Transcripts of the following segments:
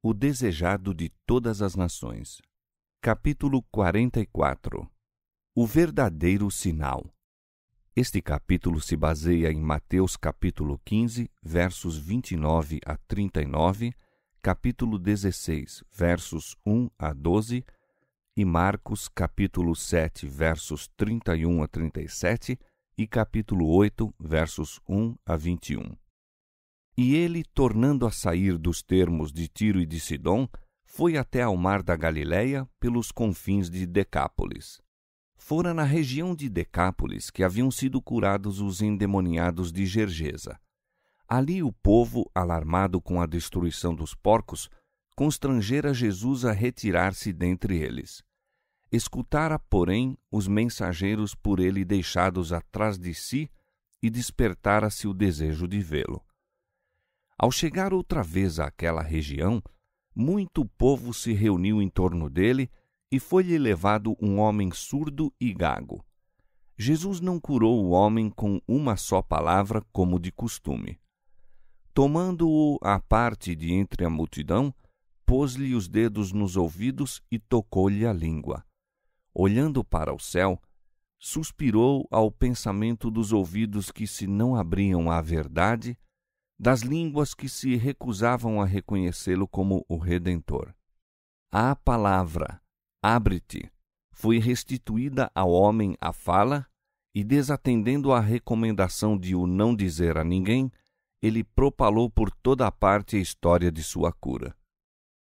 O desejado de todas as nações. Capítulo 44. O verdadeiro sinal. Este capítulo se baseia em Mateus capítulo 15, versos 29 a 39, capítulo 16, versos 1 a 12, e Marcos capítulo 7, versos 31 a 37, e capítulo 8, versos 1 a 21. E ele, tornando a sair dos termos de Tiro e de Sidom, foi até ao mar da Galileia, pelos confins de Decápolis. Fora na região de Decápolis que haviam sido curados os endemoniados de Gergesa. Ali o povo, alarmado com a destruição dos porcos, constrangera Jesus a retirar-se dentre eles. Escutara, porém, os mensageiros por ele deixados atrás de si, e despertara-se o desejo de vê-lo. Ao chegar outra vez àquela região, muito povo se reuniu em torno dele, e foi-lhe levado um homem surdo e gago. Jesus não curou o homem com uma só palavra, como de costume. Tomando-o à parte de entre a multidão, pôs-lhe os dedos nos ouvidos e tocou-lhe a língua. Olhando para o céu, suspirou ao pensamento dos ouvidos que se não abriam à verdade, das línguas que se recusavam a reconhecê-lo como o Redentor. A palavra, abre-te, foi restituída ao homem a fala, e desatendendo a recomendação de o não dizer a ninguém, ele propalou por toda a parte a história de sua cura.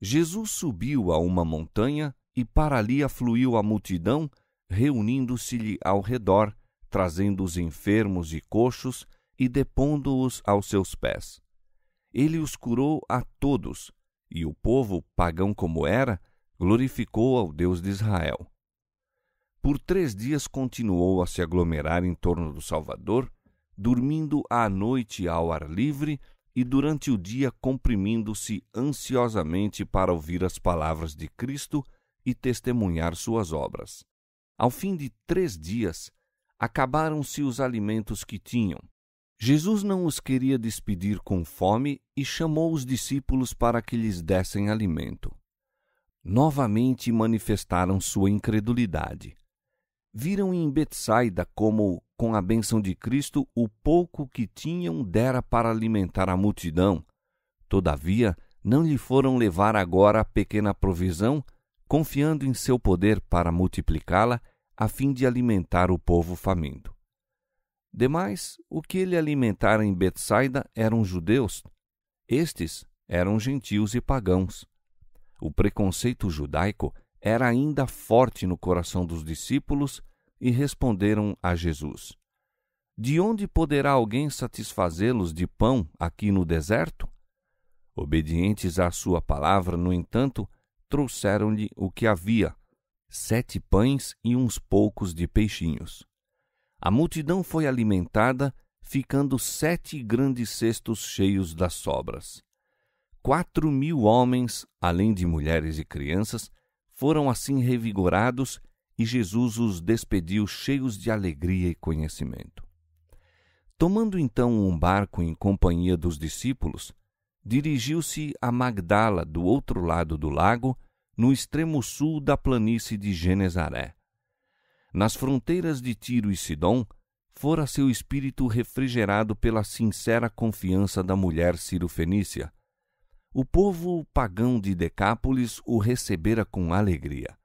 Jesus subiu a uma montanha, e para ali afluiu a multidão, reunindo-se-lhe ao redor, trazendo os enfermos e coxos, e depondo-os aos seus pés. Ele os curou a todos, e o povo, pagão como era, glorificou ao Deus de Israel. Por 3 dias continuou a se aglomerar em torno do Salvador, dormindo à noite ao ar livre e durante o dia comprimindo-se ansiosamente para ouvir as palavras de Cristo e testemunhar suas obras. Ao fim de 3 dias, acabaram-se os alimentos que tinham. Jesus não os queria despedir com fome e chamou os discípulos para que lhes dessem alimento. Novamente manifestaram sua incredulidade. Viram em Betsaida como, com a bênção de Cristo, o pouco que tinham dera para alimentar a multidão. Todavia, não lhe foram levar agora a pequena provisão, confiando em seu poder para multiplicá-la, a fim de alimentar o povo faminto. Demais, o que ele alimentara em Betsaida eram judeus. Estes eram gentios e pagãos. O preconceito judaico era ainda forte no coração dos discípulos e responderam a Jesus: De onde poderá alguém satisfazê-los de pão aqui no deserto? Obedientes à sua palavra, no entanto, trouxeram-lhe o que havia, 7 pães e uns poucos de peixinhos. A multidão foi alimentada, ficando 7 grandes cestos cheios das sobras. 4.000 homens, além de mulheres e crianças, foram assim revigorados, e Jesus os despediu cheios de alegria e conhecimento. Tomando então um barco em companhia dos discípulos, dirigiu-se a Magdala, do outro lado do lago, no extremo sul da planície de Genezaré. Nas fronteiras de Tiro e Sidom, fora seu espírito refrigerado pela sincera confiança da mulher cirofenícia. O povo pagão de Decápolis o recebera com alegria.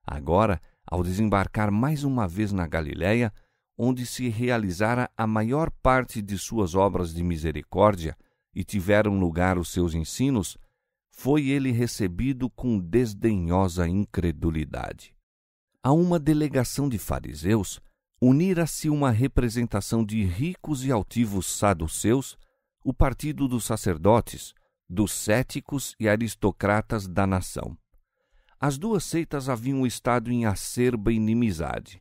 Agora, ao desembarcar mais uma vez na Galileia, onde se realizara a maior parte de suas obras de misericórdia e tiveram lugar os seus ensinos, foi ele recebido com desdenhosa incredulidade. A uma delegação de fariseus, unira-se uma representação de ricos e altivos saduceus, o partido dos sacerdotes, dos céticos e aristocratas da nação. As duas seitas haviam estado em acerba inimizade.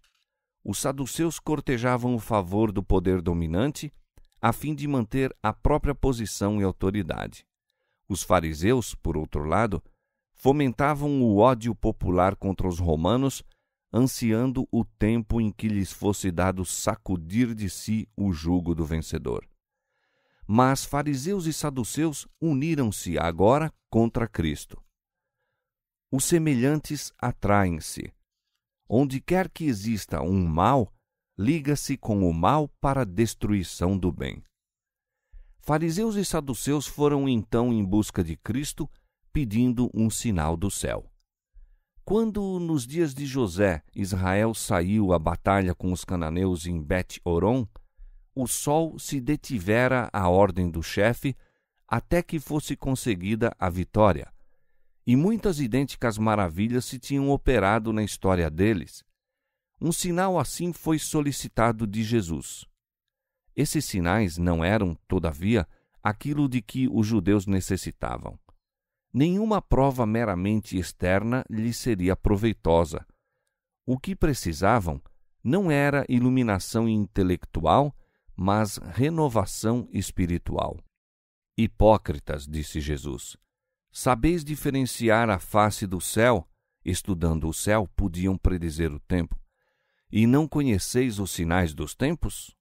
Os saduceus cortejavam o favor do poder dominante, a fim de manter a própria posição e autoridade. Os fariseus, por outro lado, fomentavam o ódio popular contra os romanos, ansiando o tempo em que lhes fosse dado sacudir de si o jugo do vencedor. mas fariseus e saduceus uniram-se agora contra Cristo. Os semelhantes atraem-se. Onde quer que exista um mal, liga-se com o mal para a destruição do bem. Fariseus e saduceus foram então em busca de Cristo, pedindo um sinal do céu. Quando, nos dias de José, Israel saiu à batalha com os cananeus em Bet-Horon, o sol se detivera à ordem do chefe até que fosse conseguida a vitória. E muitas idênticas maravilhas se tinham operado na história deles. Um sinal assim foi solicitado de Jesus. Esses sinais não eram, todavia, aquilo de que os judeus necessitavam. Nenhuma prova meramente externa lhes seria proveitosa. O que precisavam não era iluminação intelectual, mas renovação espiritual. Hipócritas, disse Jesus, sabeis diferenciar a face do céu? Estudando o céu, podiam predizer o tempo. E não conheceis os sinais dos tempos?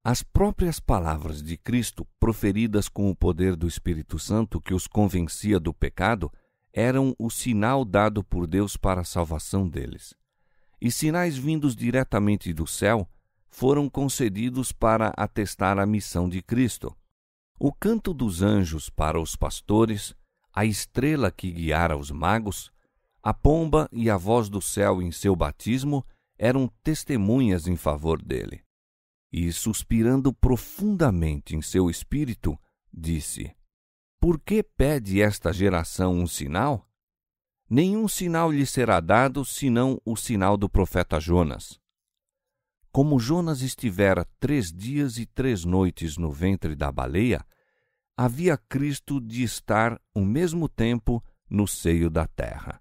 As próprias palavras de Cristo, proferidas com o poder do Espírito Santo que os convencia do pecado, eram o sinal dado por Deus para a salvação deles. E sinais vindos diretamente do céu foram concedidos para atestar a missão de Cristo. O canto dos anjos para os pastores, a estrela que guiara os magos, a pomba e a voz do céu em seu batismo eram testemunhas em favor dele. E, suspirando profundamente em seu espírito, disse: Por que pede esta geração um sinal? Nenhum sinal lhe será dado, senão o sinal do profeta Jonas. Como Jonas estivera 3 dias e 3 noites no ventre da baleia, havia Cristo de estar o mesmo tempo no seio da terra.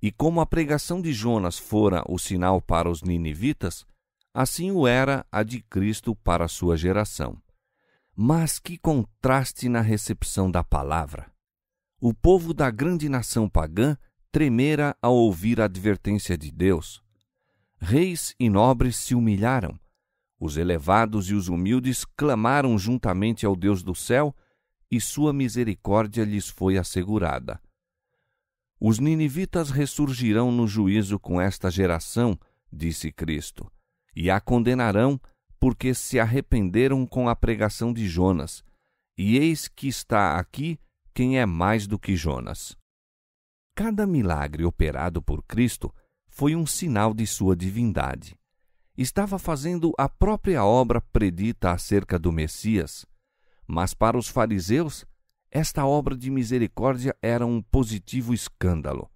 E como a pregação de Jonas fora o sinal para os ninivitas, assim o era a de Cristo para a sua geração. Mas que contraste na recepção da palavra! O povo da grande nação pagã tremera ao ouvir a advertência de Deus. Reis e nobres se humilharam. Os elevados e os humildes clamaram juntamente ao Deus do céu, e sua misericórdia lhes foi assegurada. Os ninivitas ressurgirão no juízo com esta geração, disse Cristo, e a condenarão, porque se arrependeram com a pregação de Jonas. E eis que está aqui quem é mais do que Jonas. Cada milagre operado por Cristo foi um sinal de sua divindade. Estava fazendo a própria obra predita acerca do Messias. Mas para os fariseus, esta obra de misericórdia era um positivo escândalo.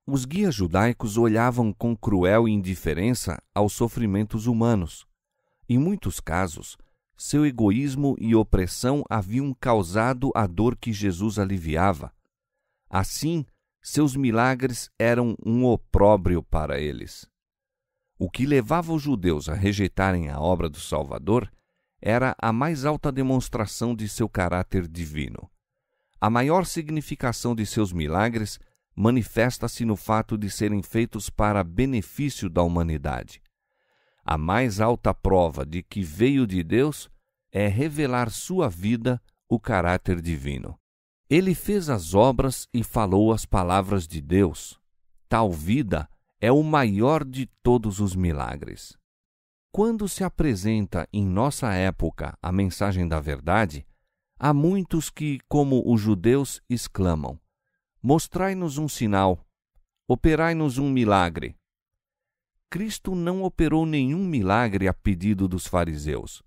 Os guias judaicos olhavam com cruel indiferença aos sofrimentos humanos. Em muitos casos, seu egoísmo e opressão haviam causado a dor que Jesus aliviava. Assim, seus milagres eram um opróbrio para eles. O que levava os judeus a rejeitarem a obra do Salvador era a mais alta demonstração de seu caráter divino. A maior significação de seus milagres manifesta-se no fato de serem feitos para benefício da humanidade. A mais alta prova de que veio de Deus é revelar sua vida, o caráter divino. Ele fez as obras e falou as palavras de Deus. Tal vida é o maior de todos os milagres. Quando se apresenta em nossa época a mensagem da verdade, há muitos que, como os judeus, exclamam: Mostrai-nos um sinal, operai-nos um milagre. Cristo não operou nenhum milagre a pedido dos fariseus.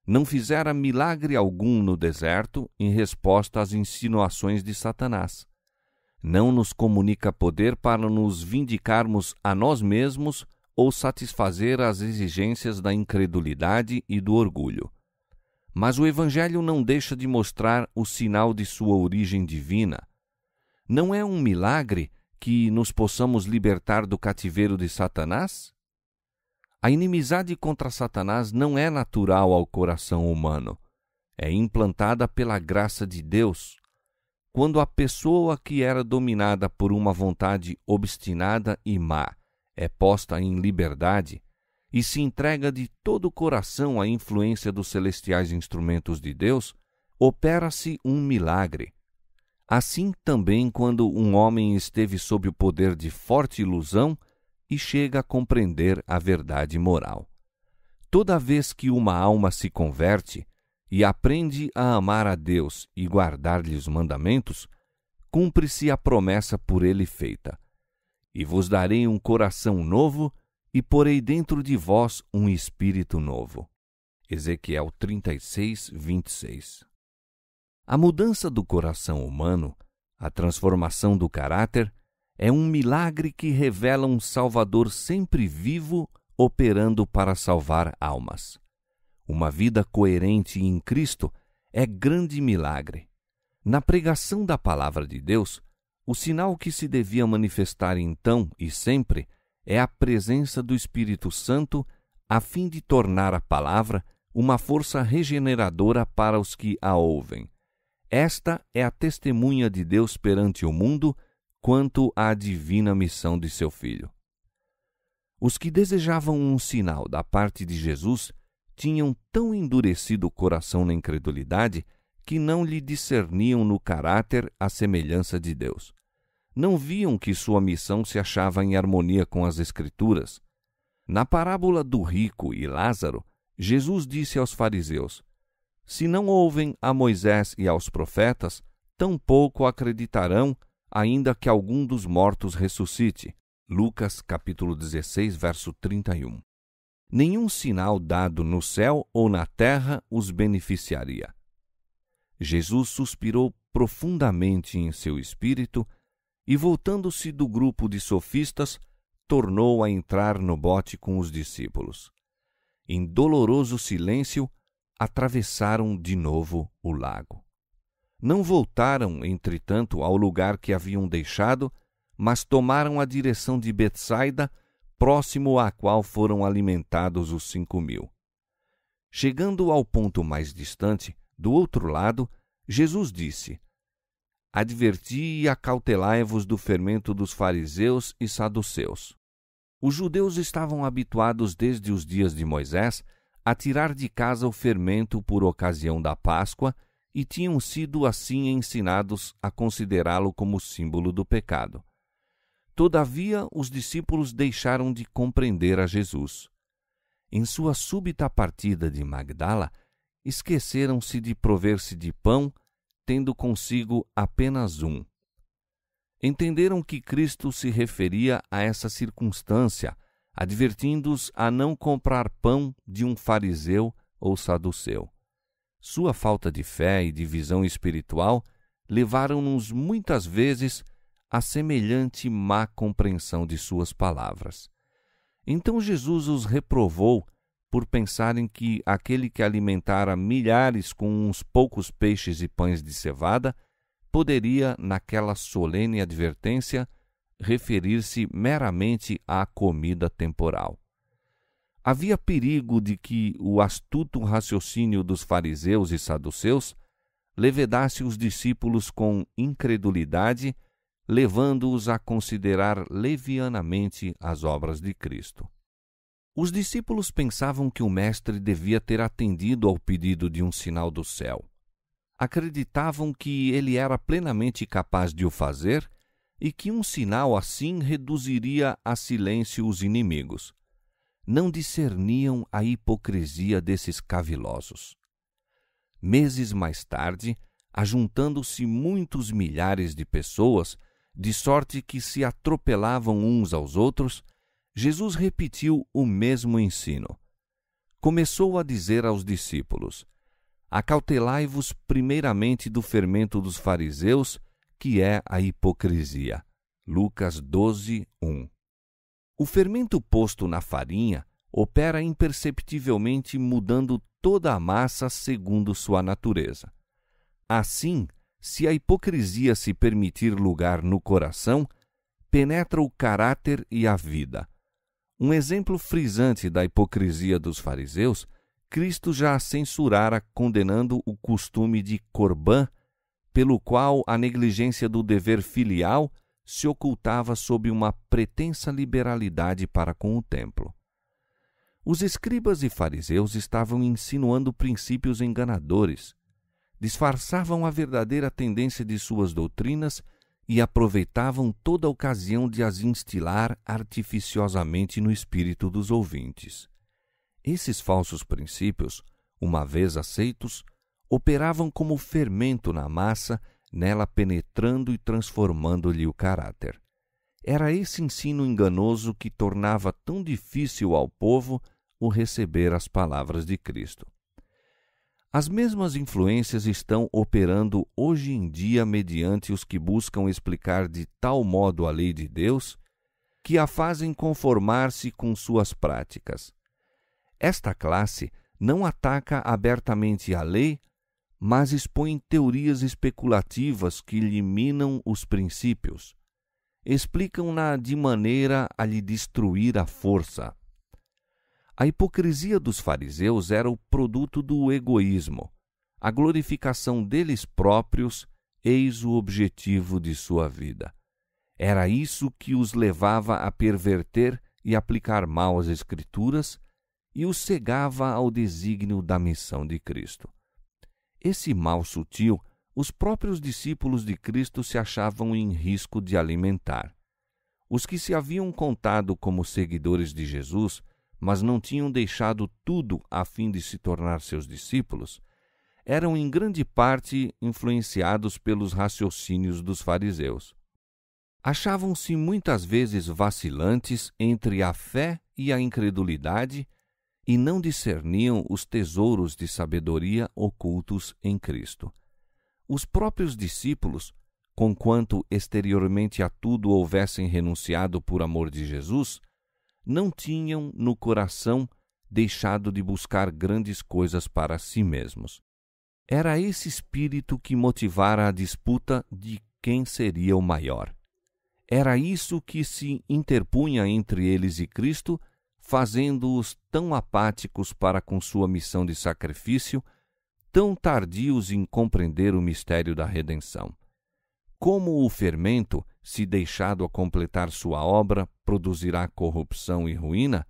Não fizera milagre algum no deserto em resposta às insinuações de Satanás. Não nos comunica poder para nos vindicarmos a nós mesmos ou satisfazer as exigências da incredulidade e do orgulho. Mas o Evangelho não deixa de mostrar o sinal de sua origem divina. Não é um milagre que nos possamos libertar do cativeiro de Satanás? A inimizade contra Satanás não é natural ao coração humano. É implantada pela graça de Deus. Quando a pessoa que era dominada por uma vontade obstinada e má é posta em liberdade, e se entrega de todo o coração à influência dos celestiais instrumentos de Deus, opera-se um milagre. Assim também quando um homem esteve sob o poder de forte ilusão e chega a compreender a verdade moral. Toda vez que uma alma se converte e aprende a amar a Deus e guardar-lhe os mandamentos, cumpre-se a promessa por ele feita: e vos darei um coração novo e porei dentro de vós um espírito novo. Ezequiel 36, 26. A mudança do coração humano, a transformação do caráter, é um milagre que revela um Salvador sempre vivo, operando para salvar almas. Uma vida coerente em Cristo é grande milagre. Na pregação da palavra de Deus, o sinal que se devia manifestar então e sempre é a presença do Espírito Santo, a fim de tornar a palavra uma força regeneradora para os que a ouvem. Esta é a testemunha de Deus perante o mundo quanto à divina missão de seu Filho. Os que desejavam um sinal da parte de Jesus tinham tão endurecido o coração na incredulidade que não lhe discerniam no caráter a semelhança de Deus. Não viam que sua missão se achava em harmonia com as Escrituras. Na parábola do rico e Lázaro, Jesus disse aos fariseus: se não ouvem a Moisés e aos profetas, tampouco acreditarão, ainda que algum dos mortos ressuscite. Lucas capítulo 16, verso 31. Nenhum sinal dado no céu ou na terra os beneficiaria. Jesus suspirou profundamente em seu espírito e, voltando-se do grupo de sofistas, tornou a entrar no bote com os discípulos. Em doloroso silêncio, atravessaram de novo o lago. Não voltaram, entretanto, ao lugar que haviam deixado, mas tomaram a direção de Betsaida, próximo à qual foram alimentados os 5.000. Chegando ao ponto mais distante, do outro lado, Jesus disse: adverti e acautelai-vos do fermento dos fariseus e saduceus. Os judeus estavam habituados desde os dias de Moisés a tirar de casa o fermento por ocasião da Páscoa e tinham sido assim ensinados a considerá-lo como símbolo do pecado. Todavia, os discípulos deixaram de compreender a Jesus. Em sua súbita partida de Magdala, esqueceram-se de prover-se de pão, tendo consigo apenas um. Entenderam que Cristo se referia a essa circunstância, advertindo-os a não comprar pão de um fariseu ou saduceu. Sua falta de fé e de visão espiritual levaram-nos muitas vezes a semelhante má compreensão de suas palavras. Então Jesus os reprovou por pensarem que aquele que alimentara milhares com uns poucos peixes e pães de cevada poderia, naquela solene advertência, referir-se meramente à comida temporal. Havia perigo de que o astuto raciocínio dos fariseus e saduceus levedasse os discípulos com incredulidade, levando-os a considerar levianamente as obras de Cristo. Os discípulos pensavam que o Mestre devia ter atendido ao pedido de um sinal do céu. Acreditavam que ele era plenamente capaz de o fazer e que um sinal assim reduziria a silêncio os inimigos. Não discerniam a hipocrisia desses cavilosos. Meses mais tarde, ajuntando-se muitos milhares de pessoas, de sorte que se atropelavam uns aos outros, Jesus repetiu o mesmo ensino. Começou a dizer aos discípulos: acautelai-vos primeiramente do fermento dos fariseus, que é a hipocrisia. Lucas 12, 1. O fermento posto na farinha opera imperceptivelmente, mudando toda a massa segundo sua natureza. Assim, se a hipocrisia se permitir lugar no coração, penetra o caráter e a vida. Um exemplo frisante da hipocrisia dos fariseus, Cristo já a censurara, condenando o costume de corbã, pelo qual a negligência do dever filial se ocultava sob uma pretensa liberalidade para com o templo. Os escribas e fariseus estavam insinuando princípios enganadores, disfarçavam a verdadeira tendência de suas doutrinas e aproveitavam toda ocasião de as instilar artificiosamente no espírito dos ouvintes. Esses falsos princípios, uma vez aceitos, operavam como fermento na massa, nela penetrando e transformando-lhe o caráter. Era esse ensino enganoso que tornava tão difícil ao povo o receber as palavras de Cristo. As mesmas influências estão operando hoje em dia mediante os que buscam explicar de tal modo a lei de Deus que a fazem conformar-se com suas práticas. Esta classe não ataca abertamente a lei, mas expõe teorias especulativas que lhe minam os princípios. Explicam-na de maneira a lhe destruir a força. A hipocrisia dos fariseus era o produto do egoísmo. A glorificação deles próprios, eis o objetivo de sua vida. Era isso que os levava a perverter e aplicar mal as Escrituras e os cegava ao desígnio da missão de Cristo. Esse mal sutil, os próprios discípulos de Cristo se achavam em risco de alimentar. Os que se haviam contado como seguidores de Jesus, mas não tinham deixado tudo a fim de se tornar seus discípulos, eram em grande parte influenciados pelos raciocínios dos fariseus. Achavam-se muitas vezes vacilantes entre a fé e a incredulidade e não discerniam os tesouros de sabedoria ocultos em Cristo. Os próprios discípulos, conquanto exteriormente a tudo houvessem renunciado por amor de Jesus, não tinham no coração deixado de buscar grandes coisas para si mesmos. Era esse espírito que motivara a disputa de quem seria o maior. Era isso que se interpunha entre eles e Cristo, fazendo-os tão apáticos para com sua missão de sacrifício, tão tardios em compreender o mistério da redenção. Como o fermento, se deixado a completar sua obra, produzirá corrupção e ruína,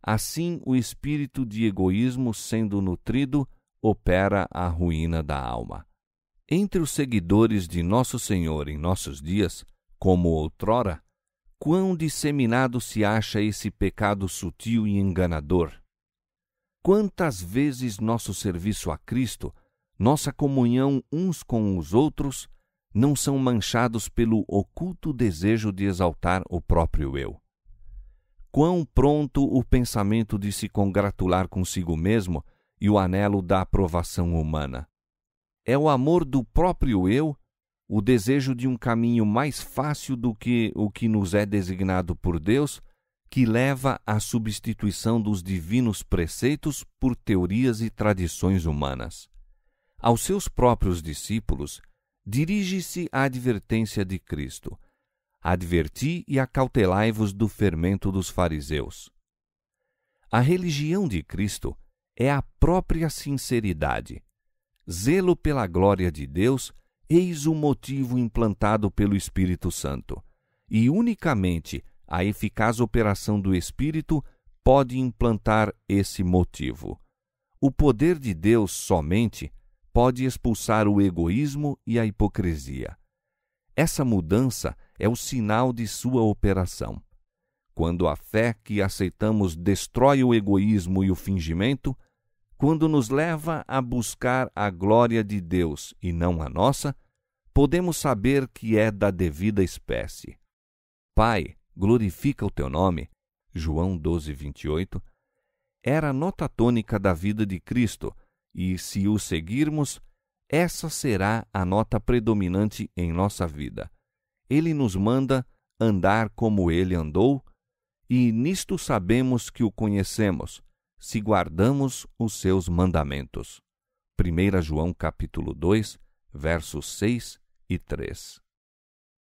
assim o espírito de egoísmo, sendo nutrido, opera a ruína da alma. Entre os seguidores de Nosso Senhor em nossos dias, como outrora, quão disseminado se acha esse pecado sutil e enganador! Quantas vezes nosso serviço a Cristo, nossa comunhão uns com os outros, não são manchados pelo oculto desejo de exaltar o próprio eu. Quão pronto o pensamento de se congratular consigo mesmo e o anelo da aprovação humana. É o amor do próprio eu, o desejo de um caminho mais fácil do que o que nos é designado por Deus, que leva à substituição dos divinos preceitos por teorias e tradições humanas. Aos seus próprios discípulos, dirige-se a advertência de Cristo. Adverti e acautelai-vos do fermento dos fariseus. A religião de Cristo é a própria sinceridade. Zelo pela glória de Deus, eis o motivo implantado pelo Espírito Santo. E unicamente a eficaz operação do Espírito pode implantar esse motivo. O poder de Deus somente pode expulsar o egoísmo e a hipocrisia. Essa mudança é o sinal de sua operação. Quando a fé que aceitamos destrói o egoísmo e o fingimento, quando nos leva a buscar a glória de Deus e não a nossa, podemos saber que é da devida espécie. Pai, glorifica o teu nome, João 12:28, era a nota tônica da vida de Cristo, e, se o seguirmos, essa será a nota predominante em nossa vida. Ele nos manda andar como ele andou, e nisto sabemos que o conhecemos, se guardamos os seus mandamentos. 1 João capítulo 2, versos 6 e 3.